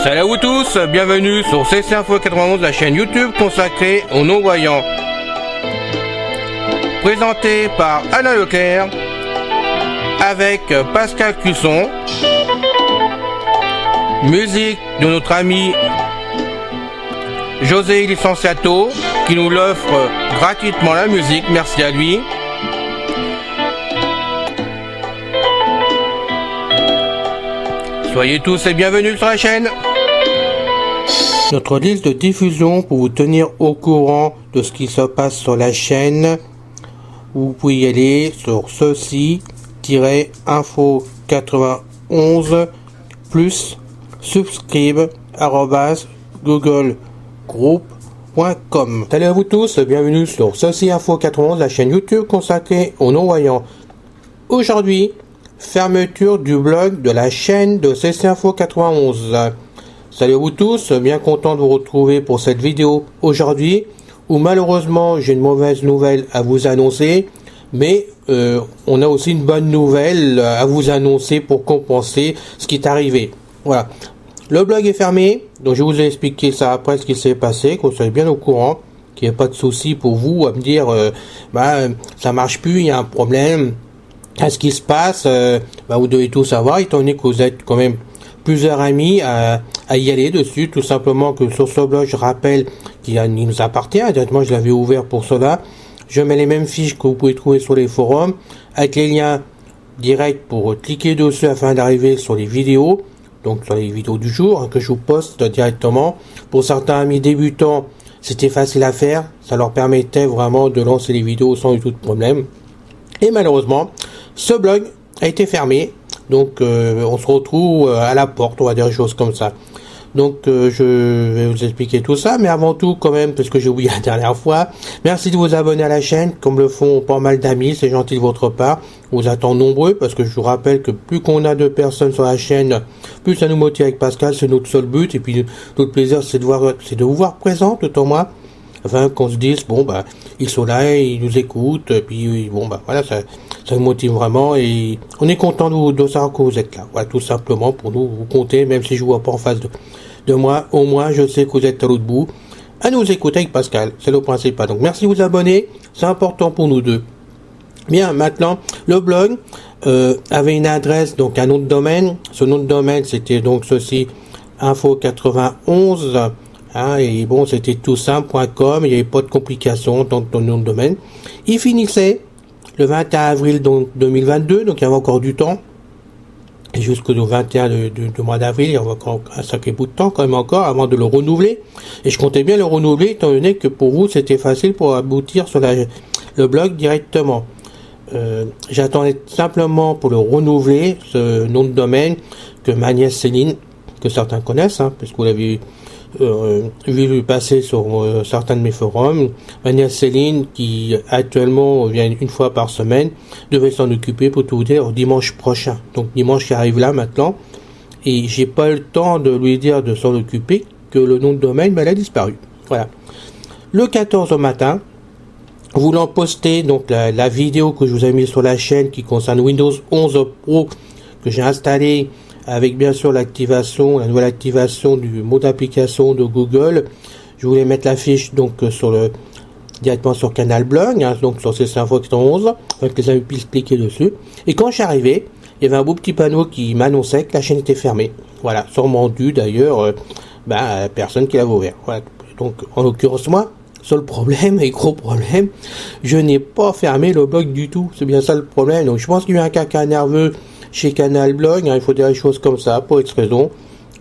Salut à vous tous, bienvenue sur CC Info 91, la chaîne YouTube consacrée aux non-voyants. Présenté par Alain Leclerc, avec Pascal Cusson. Musique de notre ami José Licenciato, qui nous l'offre gratuitement la musique, merci à lui. Soyez tous et bienvenus sur la chaîne. Notre liste de diffusion pour vous tenir au courant de ce qui se passe sur la chaîne. Vous pouvez y aller sur ceci-info91 plus subscribe@googlegroup.com. Salut à vous tous, bienvenue sur Ceci Info 91, la chaîne YouTube consacrée aux non-voyants. Aujourd'hui, fermeture du blog de la chaîne de CC Info 91. Salut à vous tous, bien content de vous retrouver pour cette vidéo aujourd'hui où malheureusement j'ai une mauvaise nouvelle à vous annoncer, mais on a aussi une bonne nouvelle à vous annoncer pour compenser ce qui est arrivé. Voilà, le blog est fermé, donc je vous ai expliqué ça après ce qui s'est passé, que vous soyez bien au courant, qu'il n'y ait pas de souci pour vous à me dire ça marche plus, il y a un problème. Qu'est-ce qui se passe, vous devez tout savoir, étant donné que vous êtes quand même plusieurs amis à y aller dessus, tout simplement que sur ce blog, je rappelle qu'il nous appartient, directement je l'avais ouvert pour cela. Je mets les mêmes fiches que vous pouvez trouver sur les forums, avec les liens directs pour cliquer dessus afin d'arriver sur les vidéos, donc sur les vidéos du jour, que je vous poste directement. Pour certains amis débutants, c'était facile à faire, ça leur permettait vraiment de lancer les vidéos sans du tout de problème. Et malheureusement, ce blog a été fermé, donc on se retrouve à la porte, on va dire des choses comme ça. Donc je vais vous expliquer tout ça, mais avant tout quand même, parce que j'ai oublié la dernière fois, merci de vous abonner à la chaîne, comme le font pas mal d'amis, c'est gentil de votre part. On vous attend nombreux, parce que je vous rappelle que plus qu'on a de personnes sur la chaîne, plus ça nous motive avec Pascal, c'est notre seul but, et puis notre plaisir c'est de vous voir présent tout au moins. Enfin, qu'on se dise, ils sont là, ils nous écoutent, puis voilà, ça nous motive vraiment, et on est content de savoir que vous êtes là. Voilà, tout simplement, pour nous, vous comptez, même si je ne vois pas en face de moi, au moins, je sais que vous êtes à l'autre bout, à nous écouter avec Pascal, c'est le principal. Donc, merci de vous abonner, c'est important pour nous deux. Bien, maintenant, le blog avait une adresse, donc un nom de domaine. Ce nom de domaine, c'était donc ceci, info91. Et c'était tout simple.com, il n'y avait pas de complications dans le nom de domaine. Il finissait le 21 avril donc, 2022, donc il y avait encore du temps. Et jusqu'au 21 de mois d'avril, il y avait encore un sacré bout de temps quand même encore avant de le renouveler. Et je comptais bien le renouveler étant donné que pour vous c'était facile pour aboutir sur le blog directement. J'attendais simplement pour le renouveler, ce nom de domaine, que ma nièce Céline, que certains connaissent, parce que vous l'avez vu passer sur certains de mes forums, ma nièce Céline, qui actuellement vient une fois par semaine, devait s'en occuper pour tout vous dire dimanche prochain. Donc dimanche qui arrive là maintenant, et j'ai pas eu le temps de lui dire de s'en occuper, que le nom de domaine elle a disparu. Voilà. Le 14 au matin, voulant poster donc la vidéo que je vous ai mise sur la chaîne qui concerne Windows 11 Pro que j'ai installé avec bien sûr la nouvelle activation du mot d'application de Google. Je voulais mettre la fiche donc directement sur Canal Blog, donc sur CC Info 91, donc les amis puissent cliquer dessus. Et quand je suis arrivé, il y avait un beau petit panneau qui m'annonçait que la chaîne était fermée. Voilà, sûrement dû d'ailleurs à la personne qui l'avait ouvert. Voilà. Donc en l'occurrence moi, seul problème et gros problème, je n'ai pas fermé le blog du tout. C'est bien ça le problème. Donc je pense qu'il y a eu un caca nerveux chez Canal Blog, il faut dire les choses comme ça, pour X raison,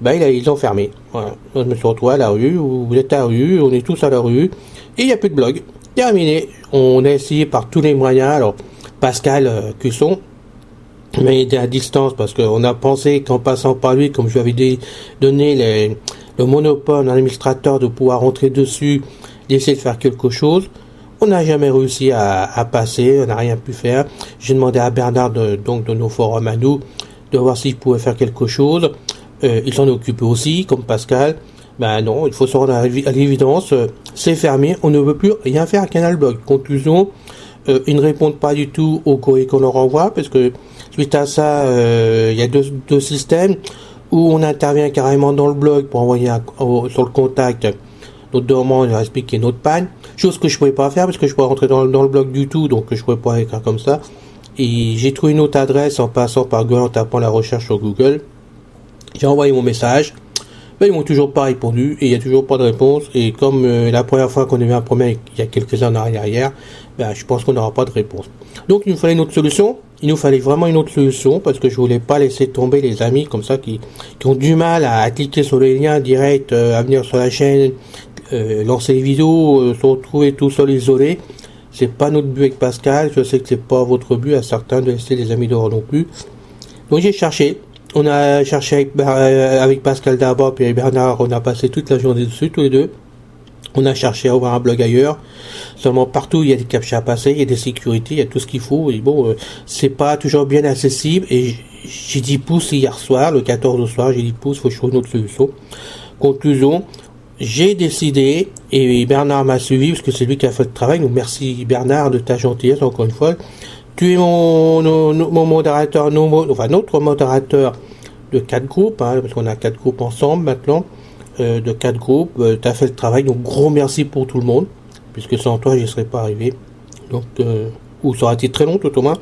ils ont fermé. Voilà. Donc, je me suis retrouvé à la rue, vous êtes à la rue, on est tous à la rue, et il n'y a plus de blog. Terminé. On a essayé par tous les moyens, alors Pascal Cusson m'a aidé à distance, parce qu'on a pensé qu'en passant par lui, comme je lui avais donné le monopole à l'administrateur de pouvoir rentrer dessus, d'essayer de faire quelque chose. On n'a jamais réussi à passer, on n'a rien pu faire. J'ai demandé à Bernard de nos forums à nous de voir s'il pouvait faire quelque chose. Il s'en est occupé aussi, comme Pascal. Non, il faut se rendre à l'évidence, c'est fermé, on ne veut plus rien faire à Canal Blog. Conclusion, ils ne répondent pas du tout au courrier qu'on leur envoie, parce que suite à ça, il y a deux systèmes. où on intervient carrément dans le blog pour envoyer sur le contact notre demande et expliquer notre panne, chose que je pouvais pas faire parce que je pouvais rentrer dans le blog du tout, donc je pouvais pas écrire comme ça. Et j'ai trouvé une autre adresse en passant par Google, en tapant la recherche sur Google. J'ai envoyé mon message, mais ils m'ont toujours pas répondu et il y a toujours pas de réponse. Et comme la première fois qu'on a eu un problème il y a quelques années en arrière, je pense qu'on n'aura pas de réponse. Donc il nous fallait une autre solution. Il nous fallait vraiment une autre solution parce que je voulais pas laisser tomber les amis comme ça qui ont du mal à cliquer sur les liens directs, à venir sur la chaîne, lancer les vidéos, se retrouver tout seul isolé. C'est pas notre but avec Pascal. Je sais que c'est pas votre but à certains de laisser les amis dehors non plus. Donc j'ai cherché. On a cherché avec Pascal d'abord, puis avec Bernard, on a passé toute la journée dessus, tous les deux. On a cherché à ouvrir un blog ailleurs. Seulement partout, il y a des captchas à passer, il y a des sécurités, il y a tout ce qu'il faut. Et bon, c'est pas toujours bien accessible. Et j'ai dit pouce hier soir, le 14 au soir, j'ai dit pouce, faut que je trouve une autre solution. Conclusion, j'ai décidé, et Bernard m'a suivi, parce que c'est lui qui a fait le travail. Donc merci Bernard de ta gentillesse, encore une fois. Tu es mon modérateur, notre modérateur de 4 groupes, parce qu'on a 4 groupes ensemble maintenant, de 4 groupes. Tu as fait le travail, donc gros merci pour tout le monde, puisque sans toi, j'y serais pas arrivé. Donc, ou ça aurait été très long, tout au moins.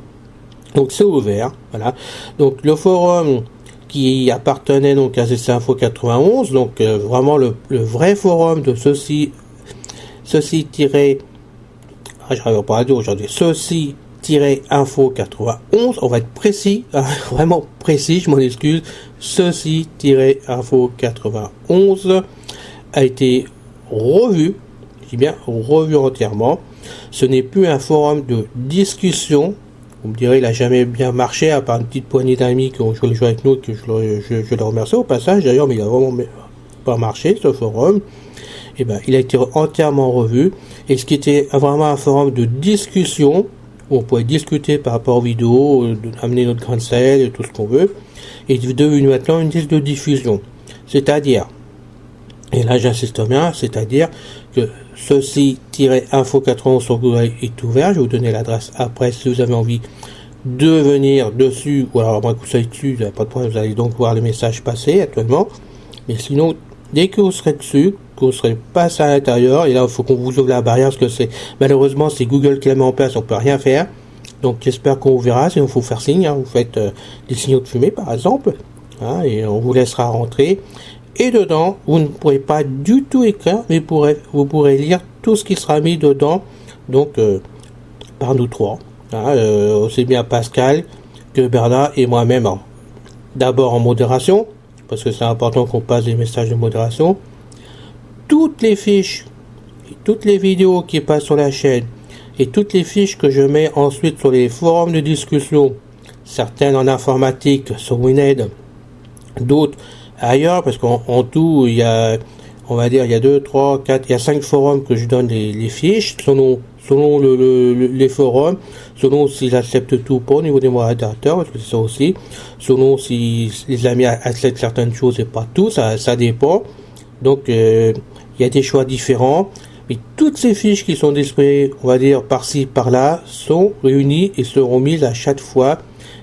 Donc, c'est ouvert, voilà. Donc, le forum qui appartenait donc à CC Info 91, donc vraiment le vrai forum de j'arrive pas à dire aujourd'hui, Info 91, on va être précis, vraiment précis, je m'en excuse. Info 91 a été revu, je dis bien revu entièrement. Ce n'est plus un forum de discussion. Vous me direz, il a jamais bien marché, à part une petite poignée d'amis qui ont joué le jeu avec nous, que je les remercie au passage d'ailleurs, mais il a vraiment pas marché ce forum. Et il a été entièrement revu. Et ce qui était vraiment un forum de discussion, où on pouvait discuter par rapport aux vidéos, amener notre grain de sel et tout ce qu'on veut, est devenu maintenant une liste de diffusion. C'est-à-dire, et là j'insiste bien, c'est-à-dire que Info 91 sur Google est ouvert. Je vais vous donner l'adresse après si vous avez envie de venir dessus, ou alors moi que vous soyez dessus, pas de problème, vous allez donc voir les messages passer actuellement. Mais sinon, dès que vous serez dessus, que vous serez passé à l'intérieur, et là il faut qu'on vous ouvre la barrière, parce que malheureusement c'est Google qui la met en place, on peut rien faire. Donc j'espère qu'on vous verra, sinon il faut faire signe, vous faites des signaux de fumée par exemple, et on vous laissera rentrer. Et dedans, vous ne pourrez pas du tout écrire, mais vous pourrez lire tout ce qui sera mis dedans, donc par nous trois, aussi bien Pascal que Bernard et moi-même. D'abord en modération, parce que c'est important qu'on passe des messages de modération. Toutes les fiches, toutes les vidéos qui passent sur la chaîne, et toutes les fiches que je mets ensuite sur les forums de discussion, certaines en informatique sur Wined, d'autres ailleurs, parce qu'en tout, il y a, on va dire, il y a 2, 3, 4, il y a 5 forums que je donne les fiches, selon les forums, selon s'ils acceptent tout ou pas au niveau des modérateurs, parce que c'est ça aussi, selon si les amis acceptent certaines choses et pas tout, ça dépend. Donc, il y a des choix différents, mais toutes ces fiches qui sont disponibles, on va dire, par-ci, par-là, sont réunies et seront mises à chaque fois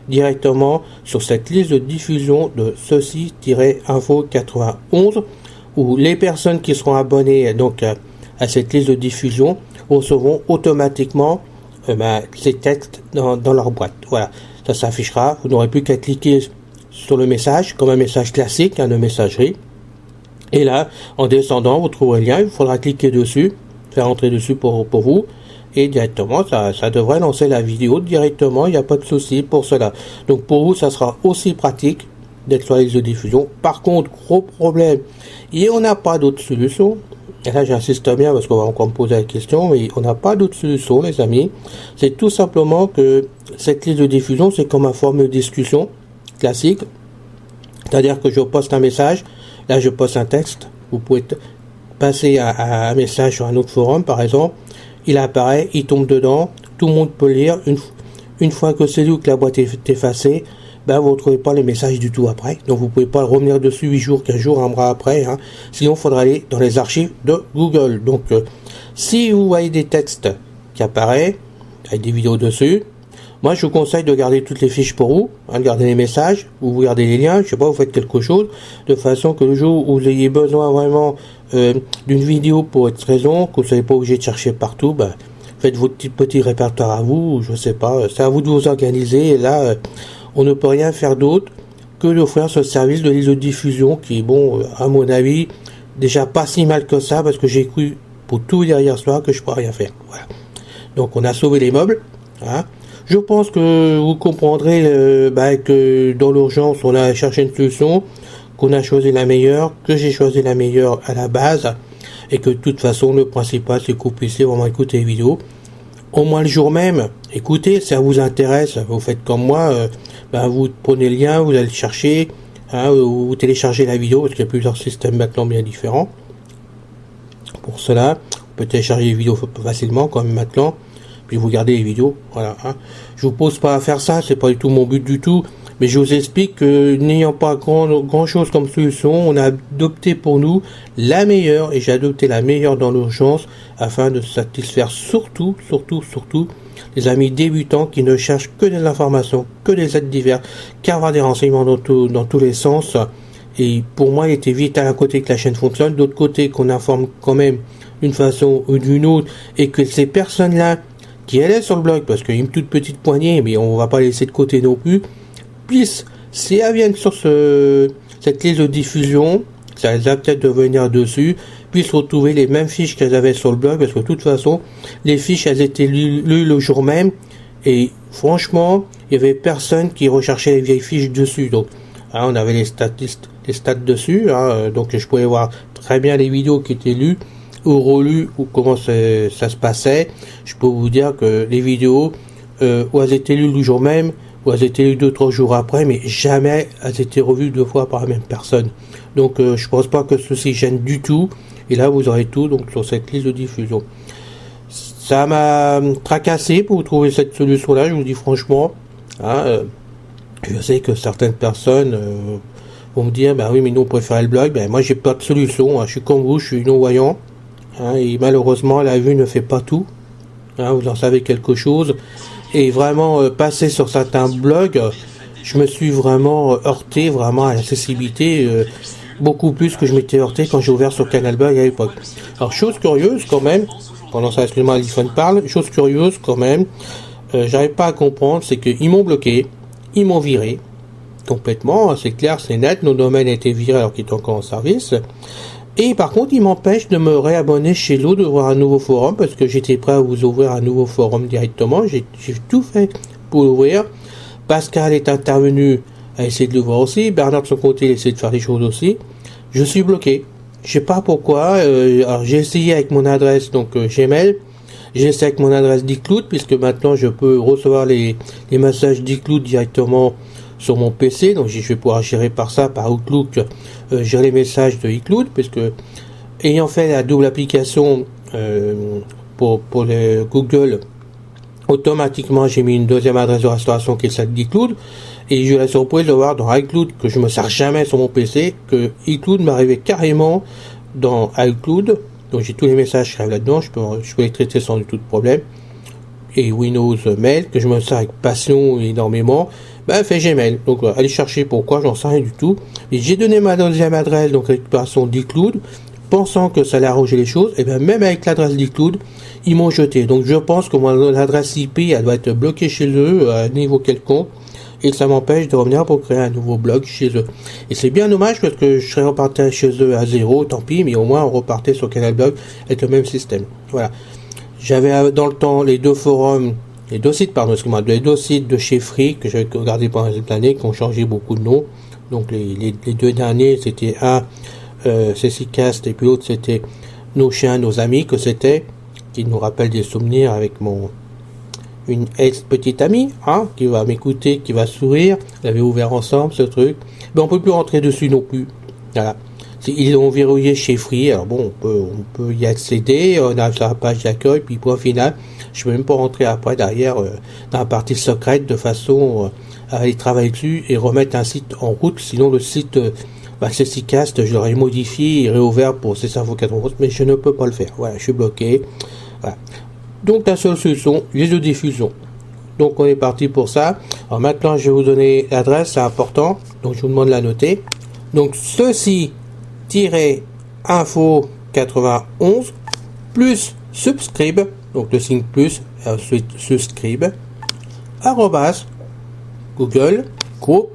directement sur cette liste de diffusion de Info 91, où les personnes qui seront abonnées donc à cette liste de diffusion recevront automatiquement ces textes dans leur boîte. Voilà, ça s'affichera. Vous n'aurez plus qu'à cliquer sur le message, comme un message classique de messagerie. Et là, en descendant, vous trouverez le lien. Il faudra cliquer dessus, faire entrer dessus pour vous. Et directement, ça devrait lancer la vidéo directement, il n'y a pas de souci pour cela. Donc pour vous, ça sera aussi pratique d'être sur la liste de diffusion. Par contre, gros problème, et on n'a pas d'autre solution. Et là, j'insiste bien parce qu'on va encore me poser la question, mais on n'a pas d'autre solution, les amis. C'est tout simplement que cette liste de diffusion, c'est comme un forum de discussion classique. C'est-à-dire que je poste un message, là je poste un texte, vous pouvez passer à un message sur un autre forum, par exemple. Il apparaît, il tombe dedans, tout le monde peut lire. Une fois que c'est lu, que la boîte est effacée, vous ne retrouvez pas les messages du tout après. Donc vous ne pouvez pas revenir dessus 8 jours, 15 jours, un mois après. Sinon, il faudra aller dans les archives de Google. Donc, si vous voyez des textes qui apparaissent, avec des vidéos dessus, Moi, je vous conseille de garder toutes les fiches pour vous, de garder les messages, ou vous gardez les liens, je sais pas, vous faites quelque chose, de façon que le jour où vous ayez besoin vraiment d'une vidéo pour X raison, que vous ne soyez pas obligé de chercher partout, faites votre petit répertoire à vous, je sais pas, c'est à vous de vous organiser, et là, on ne peut rien faire d'autre que d'offrir ce service de l'isodiffusion qui est, bon, à mon avis, déjà pas si mal que ça, parce que j'ai cru, pour tout dire hier soir, que je pourrais rien faire. Voilà. Donc, on a sauvé les meubles, hein. Je pense que vous comprendrez que dans l'urgence, on a cherché une solution, qu'on a choisi la meilleure, que j'ai choisi la meilleure à la base, et que de toute façon, le principal, c'est que vous puissiez vraiment écouter les vidéos. Au moins le jour même, écoutez, si ça vous intéresse, vous faites comme moi, vous prenez le lien, vous allez le chercher, hein, vous téléchargez la vidéo, parce qu'il y a plusieurs systèmes maintenant bien différents. Pour cela, vous pouvez télécharger les vidéos facilement, comme maintenant, puis vous gardez les vidéos, voilà. Hein. Je vous pose pas à faire ça, c'est pas du tout mon but du tout, mais je vous explique que n'ayant pas grand chose comme solution, on a adopté pour nous la meilleure, et j'ai adopté la meilleure dans l'urgence, afin de satisfaire surtout les amis débutants qui ne cherchent que des informations, que des aides diverses, qu'avoir des renseignements dans tous les sens. Et pour moi, il était vital à côté que la chaîne fonctionne, d'autre côté qu'on informe quand même d'une façon ou d'une autre, et que ces personnes-là qui allaient sur le blog, parce qu'il y a une toute petite poignée, mais on va pas laisser de côté non plus, puissent, si elles viennent sur cette liste de diffusion, ça les a peut-être de venir dessus, puissent retrouver les mêmes fiches qu'elles avaient sur le blog, parce que de toute façon, les fiches, elles étaient lues le jour même, et franchement, il y avait personne qui recherchait les vieilles fiches dessus. Donc, hein, on avait les stats dessus, hein, donc je pouvais voir très bien les vidéos qui étaient lues, ou relues, ou comment ça se passait. Je peux vous dire que les vidéos, où elles étaient lues le jour même, ou elles étaient lues 2-3 jours après, mais jamais elles étaient revues 2 fois par la même personne. Donc je pense pas que ceci gêne du tout. Et là vous aurez tout donc sur cette liste de diffusion. Ça m'a tracassé pour trouver cette solution là, je vous dis franchement. Hein, je sais que certaines personnes vont me dire oui mais nous on préfère le blog. Moi j'ai pas de solution, hein. Je suis comme vous, je suis non-voyant, hein, et malheureusement la vue ne fait pas tout, hein, vous en savez quelque chose. Et vraiment passer sur certains blogs, je me suis vraiment heurté vraiment à l'accessibilité, beaucoup plus que je m'étais heurté quand j'ai ouvert sur Canal Blog à l'époque. Alors chose curieuse quand même, pendant ça excusez-moi l'iPhone parle, chose curieuse quand même, j'arrive pas à comprendre, c'est qu'ils m'ont bloqué, ils m'ont viré complètement, c'est clair, c'est net, nos domaines étaient virés alors qu'ils étaient encore en service. Et par contre, il m'empêche de me réabonner chez eux, de voir un nouveau forum, parce que j'étais prêt à vous ouvrir un nouveau forum directement. J'ai tout fait pour l'ouvrir. Pascal est intervenu à essayer de l'ouvrir aussi. Bernard de son côté, il essaie de faire des choses aussi. Je suis bloqué. Je sais pas pourquoi. Alors j'ai essayé avec mon adresse donc Gmail. J'ai essayé avec mon adresse d'iCloud, puisque maintenant je peux recevoir les messages d'iCloud directement sur mon PC, donc je vais pouvoir gérer par Outlook, gérer les messages de iCloud, puisque ayant fait la double application pour le Google, automatiquement j'ai mis une deuxième adresse de restauration qui est celle d'iCloud, et je la surprise de voir dans iCloud, que je me sers jamais sur mon PC, que iCloud m'arrivait carrément dans iCloud, donc j'ai tous les messages qui arrivent là-dedans, je peux les traiter sans du tout de problème, et Windows Mail, que je me sers avec passion énormément, fait Gmail. Donc allez chercher pourquoi, j'en sais rien du tout. Et j'ai donné ma deuxième adresse, donc récupération d'iCloud, pensant que ça allait arranger les choses, et bien même avec l'adresse d'iCloud, ils m'ont jeté. Donc je pense que mon adresse IP, elle doit être bloquée chez eux, à un niveau quelconque, et que ça m'empêche de revenir pour créer un nouveau blog chez eux. Et c'est bien dommage, parce que je serais reparti chez eux à zéro, tant pis, mais au moins on repartait sur Canal Blog avec le même système. Voilà. J'avais dans le temps les deux forums, les deux sites de chez Free que j'avais regardé pendant cette année, qui ont changé beaucoup de noms. Donc les deux derniers, c'était un Cécicast, et puis l'autre c'était Nos chiens, nos amis, qui nous rappelle des souvenirs avec une ex-petite amie, hein, qui va m'écouter, qui va sourire. On avait ouvert ensemble ce truc. Mais on peut plus rentrer dessus non plus. Voilà. Ils l'ont verrouillé chez Free, alors bon, on peut y accéder, on arrive sur la page d'accueil, puis point final, je peux même pas rentrer après derrière dans la partie secrète de façon à aller travailler dessus et remettre un site en route, sinon le site Cécicast, je l'aurais modifié et réouvert pour C591, mais je ne peux pas le faire, voilà, je suis bloqué, voilà. Donc la seule solution, les deux diffusions. Donc on est parti pour ça. Alors maintenant je vais vous donner l'adresse, c'est important, donc je vous demande de la noter. Donc ceci-info 91 plus subscribe, donc le signe plus, ensuite subscribe, arrobas Google Group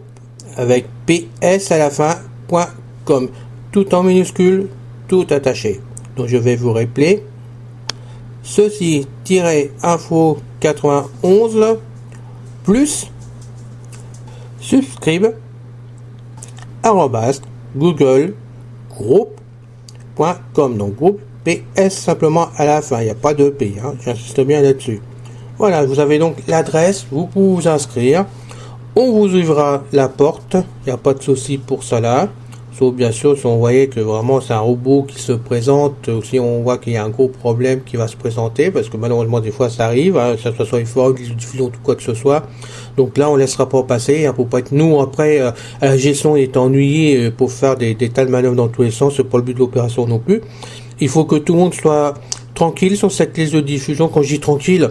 avec ps à la fin, .com, tout en minuscule, tout attaché. Donc je vais vous rappeler ceci-info 91 plus subscribe arrobas Google Group.com, donc groupe PS simplement à la fin, il n'y a pas de P, hein, j'insiste bien là-dessus. Voilà, vous avez donc l'adresse, vous pouvez vous inscrire, on vous ouvrira la porte, il n'y a pas de souci pour cela. Sauf bien sûr si on voyait que vraiment c'est un robot qui se présente, ou si on voit qu'il y a un gros problème qui va se présenter, parce que malheureusement des fois ça arrive, hein, que ce soit une forme, une diffusion, tout quoi que ce soit. Donc là on laissera pas passer, hein, pour pas être nous après à la gestion est ennuyé pour faire des tas de manœuvres dans tous les sens, c'est pas le but de l'opération non plus. Il faut que tout le monde soit tranquille sur cette liste de diffusion. Quand je dis tranquille,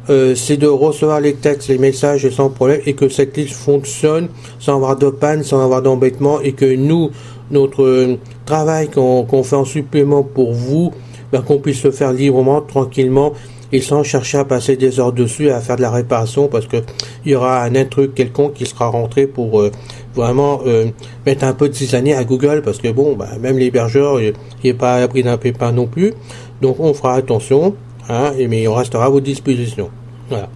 c'est de recevoir les textes, les messages sans problème, et que cette liste fonctionne sans avoir de panne, sans avoir d'embêtement, et que nous, notre travail qu'on fait en supplément pour vous, ben, qu'on puisse le faire librement, tranquillement, et sans chercher à passer des heures dessus, à faire de la réparation, parce que il y aura un truc quelconque qui sera rentré pour vraiment mettre un peu de cisaille à Google, parce que bon, ben, même l'hébergeur, il n'est pas à l'abri d'un pépin non plus, donc on fera attention, hein, mais on restera à votre disposition. Voilà.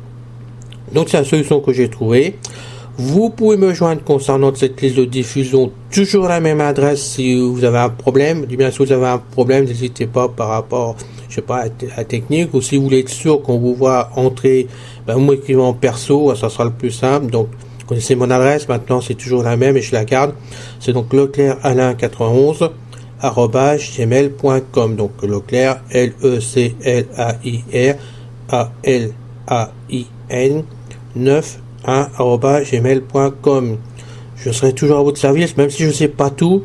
Donc c'est la solution que j'ai trouvée. Vous pouvez me joindre concernant cette liste de diffusion, toujours la même adresse si vous avez un problème. Bien si vous avez un problème, n'hésitez pas par rapport, je sais pas, à la technique, ou si vous voulez être sûr qu'on vous voit entrer, ben, vous m'écrivez en perso, ça sera le plus simple. Donc, vous connaissez mon adresse, maintenant c'est toujours la même et je la garde. C'est donc leclerc-alain91 @gmail.com. Donc Leclerc, Leclair ALAIN 91@gmail.com. Je serai toujours à votre service, même si je ne sais pas tout,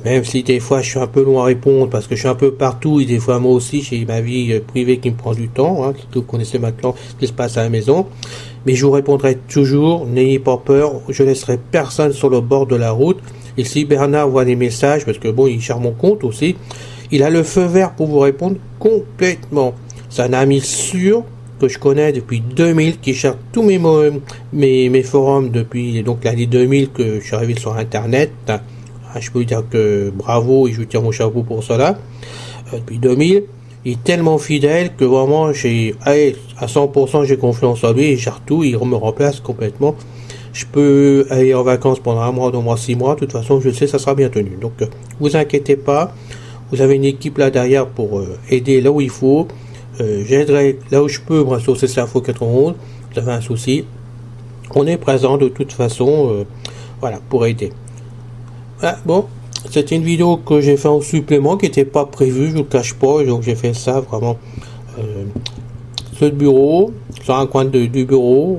même si des fois je suis un peu long à répondre parce que je suis un peu partout, et des fois moi aussi j'ai ma vie privée qui me prend du temps, hein, vous connaissez maintenant ce qui se passe à la maison, mais je vous répondrai toujours, n'ayez pas peur, je laisserai personne sur le bord de la route. Et si Bernard voit des messages, parce que bon, il gère mon compte aussi, il a le feu vert pour vous répondre complètement. C'est un ami sûr que je connais depuis 2000, qui gère tous mes forums depuis donc l'année 2000 que je suis arrivé sur Internet. Je peux lui dire que bravo, et je lui tire mon chapeau pour cela. Depuis 2000, il est tellement fidèle que vraiment, à 100% j'ai confiance en lui, il gère tout, il me remplace complètement. Je peux aller en vacances pendant 1 mois, 2 mois, 6 mois. De toute façon, je sais, ça sera bien tenu. Donc, vous inquiétez pas. Vous avez une équipe là derrière pour aider là où il faut. J'aiderai là où je peux, moi, sur CC-Info 91. Vous avez un souci, on est présent de toute façon. Voilà, pour aider. Voilà, bon. C'était une vidéo que j'ai fait en supplément, qui n'était pas prévue, je ne vous le cache pas. Donc, j'ai fait ça vraiment sur le bureau, sur un coin du bureau.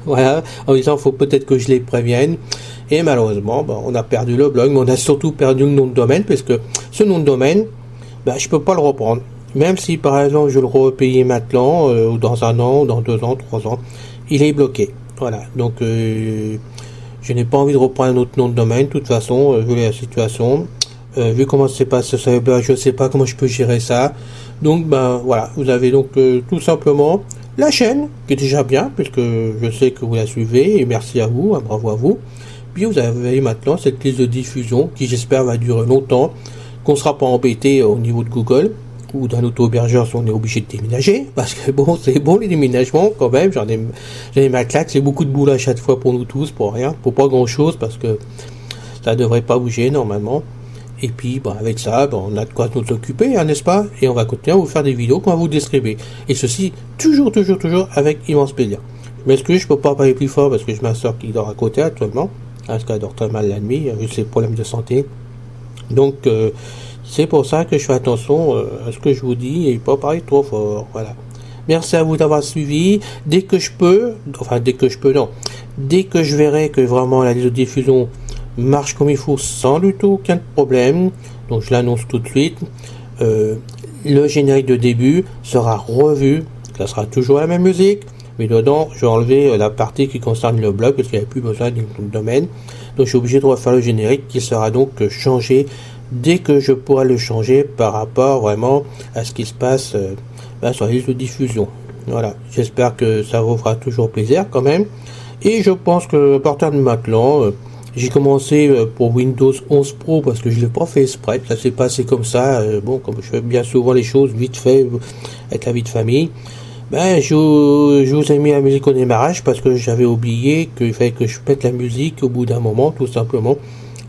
Voilà, en disant faut peut-être que je les prévienne, et malheureusement on a perdu le blog, mais on a surtout perdu le nom de domaine, parce que ce nom de domaine, je peux pas le reprendre, même si par exemple je le repayais maintenant, ou dans 1 an, ou dans 2 ans, 3 ans, il est bloqué. Voilà, donc je n'ai pas envie de reprendre un autre nom de domaine. De toute façon, vu la situation, vu comment c'est passé sur le blog, je sais pas comment je peux gérer ça. Donc voilà, vous avez donc tout simplement la chaîne, qui est déjà bien, puisque je sais que vous la suivez, et merci à vous, bravo à vous. Puis vous avez maintenant cette liste de diffusion, qui j'espère va durer longtemps, qu'on ne sera pas embêté au niveau de Google, ou d'un auto-hébergeur si on est obligé de déménager, parce que bon, c'est bon les déménagements quand même, j'en ai ma claque, c'est beaucoup de boulot à chaque fois pour nous tous, pour rien, pour pas grand chose, parce que ça devrait pas bouger normalement. Et puis, avec ça, on a de quoi nous occuper, hein, n'est-ce pas? Et on va continuer à vous faire des vidéos qu'on va vous distribuer. Et ceci, toujours avec immense plaisir. Je m'excuse, je peux pas parler plus fort parce que j'ai ma soeur qui dort à côté actuellement. Parce qu'elle dort très mal la nuit, vu ses problèmes de santé. Donc, c'est pour ça que je fais attention à ce que je vous dis et pas parler trop fort. Voilà. Merci à vous d'avoir suivi. Dès que je peux, dès que je verrai que vraiment la liste de diffusion marche comme il faut sans du tout aucun problème, donc je l'annonce tout de suite, le générique de début sera revu, ça sera toujours la même musique, Mais dedans, j'ai enlevé la partie qui concerne le blog parce qu'il n'y avait plus besoin du domaine. Donc je suis obligé de refaire le générique qui sera donc changé dès que je pourrai le changer par rapport vraiment à ce qui se passe sur la liste de diffusion. Voilà, j'espère que ça vous fera toujours plaisir quand même. Et je pense que à partir de maintenant, j'ai commencé pour Windows 11 Pro parce que je l'ai pas fait exprès, ça s'est passé comme ça. Bon, comme je fais bien souvent les choses vite fait avec la vie de famille, ben je vous ai mis la musique au démarrage parce que j'avais oublié qu'il fallait que je mette la musique au bout d'un moment, tout simplement,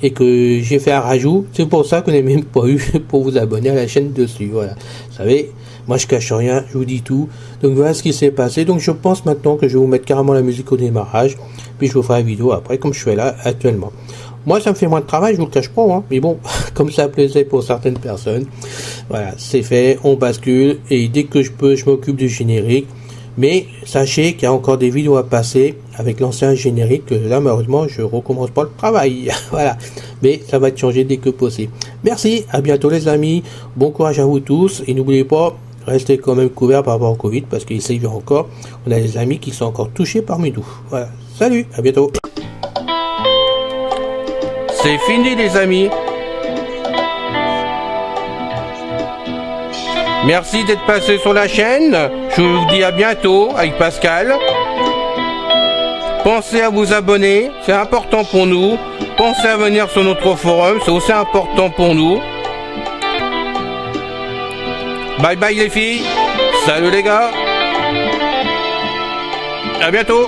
et que j'ai fait un rajout. C'est pour ça qu'on n'est même pas eu pour vous abonner à la chaîne dessus. Voilà, vous savez, moi je cache rien, je vous dis tout. Donc voilà ce qui s'est passé. Donc je pense maintenant que je vais vous mettre carrément la musique au démarrage, puis je vous ferai la vidéo après comme je fais là actuellement. Moi ça me fait moins de travail, je vous le cache pas, hein, mais bon, comme ça plaisait pour certaines personnes, voilà, c'est fait, on bascule, et dès que je peux, je m'occupe du générique. Mais sachez qu'il y a encore des vidéos à passer avec l'ancien générique, que là malheureusement je recommence pas le travail. Voilà, mais ça va être changé dès que possible. Merci, à bientôt les amis, bon courage à vous tous, et n'oubliez pas, restez quand même couverts par rapport au Covid, parce qu'il s'y vient encore, on a des amis qui sont encore touchés parmi nous. Voilà, salut, à bientôt. C'est fini les amis. Merci d'être passé sur la chaîne. Je vous dis à bientôt avec Pascal. Pensez à vous abonner, c'est important pour nous. Pensez à venir sur notre forum, c'est aussi important pour nous. Bye bye les filles. Salut les gars. À bientôt.